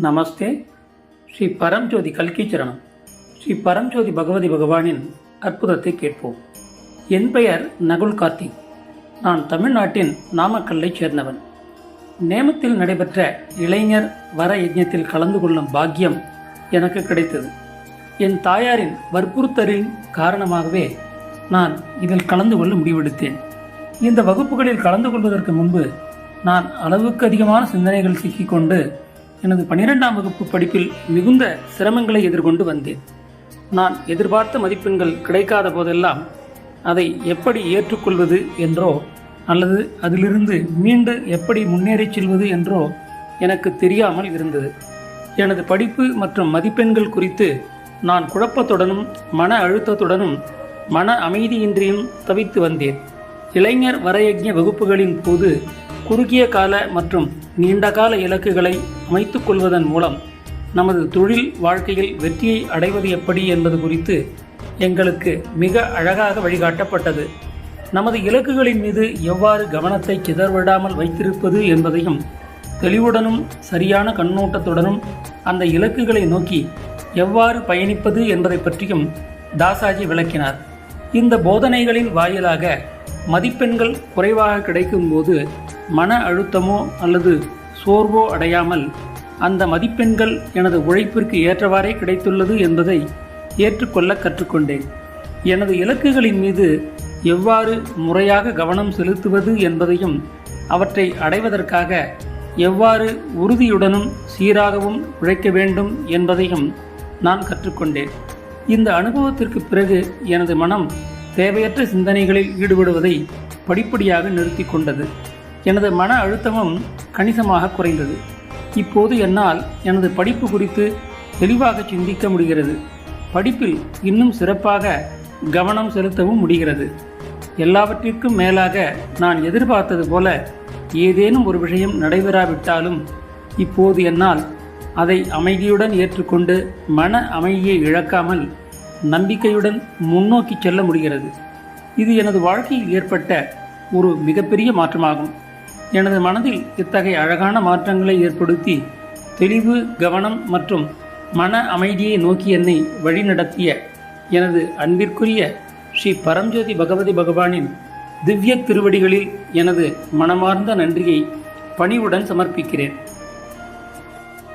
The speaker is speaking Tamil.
நமஸ்தே. ஸ்ரீ பரம்ஜோதி கல்கி சரணம். ஸ்ரீ பரம்ஜோதி பகவதி பகவானின் அற்புதத்தை கேட்போம். என் பெயர் நகுல் கார்த்திக். நான் தமிழ்நாட்டின் நாமக்கல்லைச் சேர்ந்தவன். நேமத்தில் நடைபெற்ற இளைஞர் வர யஜ்ஞத்தில் கலந்து கொள்ளும் பாக்கியம் எனக்கு கிடைத்தது. என் தாயாரின் வற்புறுத்தலின் காரணமாகவே நான் இதில் கலந்து கொள்ள முடிவெடுத்தேன். இந்த வகுப்புகளில் கலந்து கொள்வதற்கு முன்பு நான் அளவுக்கு அதிகமான சிந்தனைகள் சிக்கிக்கொண்டு எனது 12ஆம் வகுப்பு படிப்பில் மிகுந்த சிரமங்களை எதிர்கொண்டு வந்தேன். நான் எதிர்பார்த்த மதிப்பெண்கள் கிடைக்காத போதெல்லாம் அதை எப்படி ஏற்றுக்கொள்வது என்றோ அல்லது அதிலிருந்து மீண்டு எப்படி முன்னேறிச் செல்வது என்றோ எனக்கு தெரியாமல் இருந்தது. எனது படிப்பு மற்றும் மதிப்பெண்கள் குறித்து நான் குழப்பத்துடனும் மன அழுத்தத்துடனும் மன அமைதியின்றியும் தவித்து வந்தேன். இளைஞர் வரயஜ்ஞ வகுப்புகளின் போது குறுகிய கால மற்றும் நீண்டகால இலக்குகளை அமைத்துக் கொள்வதன் மூலம் நமது தொழில் வாழ்க்கையில் வெற்றியை அடைவது எப்படி என்பது குறித்து எங்களுக்கு மிக அழகாக வழிகாட்டப்பட்டது. நமது இலக்குகளின் மீது எவ்வாறு கவனத்தை சிதறவிடாமல் வைத்திருப்பது என்பதையும் தெளிவுடனும் சரியான கண்ணோட்டத்துடனும் அந்த இலக்குகளை நோக்கி எவ்வாறு பயணிப்பது என்பதை பற்றியும் தாசாஜி விளக்கினார். இந்த போதனைகளின் வாயிலாக மதிப்பெண்கள் குறைவாக கிடைக்கும்போது மன அழுத்தமோ அல்லது சோர்வோ அடையாமல் அந்த மதிப்பெண்கள் எனது உழைப்பிற்கு ஏற்றவாறே கிடைத்துள்ளது என்பதை ஏற்றுக்கொள்ள கற்றுக்கொண்டேன். எனது இலக்குகளின் மீது எவ்வாறு முறையாக கவனம் செலுத்துவது என்பதையும் அவற்றை அடைவதற்காக எவ்வாறு உறுதியுடனும் சீராகவும் உழைக்க வேண்டும் என்பதையும் நான் கற்றுக்கொண்டேன். இந்த அனுபவத்திற்கு பிறகு எனது மனம் தேவையற்ற சிந்தனைகளில் ஈடுபடுவதை படிப்படியாக நிறுத்தி கொண்டது. எனது மன அழுத்தமும் கணிசமாக குறைந்தது. இப்போது என்னால் எனது படிப்பு குறித்து தெளிவாக சிந்திக்க முடிகிறது. படிப்பில் இன்னும் சிறப்பாக கவனம் செலுத்தவும் முடிகிறது. எல்லாவற்றிற்கும் மேலாக நான் எதிர்பார்த்தது போல ஏதேனும் ஒரு விஷயம் நடைபெறாவிட்டாலும் இப்போது என்னால் அதை அமைதியுடன் ஏற்றுக்கொண்டு மன அமைதியை இழக்காமல் நம்பிக்கையுடன் முன்னோக்கி செல்ல முடிகிறது. இது எனது வாழ்க்கையில் ஏற்பட்ட ஒரு மிகப்பெரிய மாற்றமாகும். எனது மனதில் இத்தகைய அழகான மாற்றங்களை ஏற்படுத்தி தெளிவு, கவனம் மற்றும் மன அமைதியை நோக்கி என்னை வழிநடத்திய எனது அன்பிற்குரிய ஸ்ரீ பரம்ஜோதி பகவதி பகவானின் திவ்ய திருவடிகளில் எனது மனமார்ந்த நன்றியை பணிவுடன் சமர்ப்பிக்கிறேன்.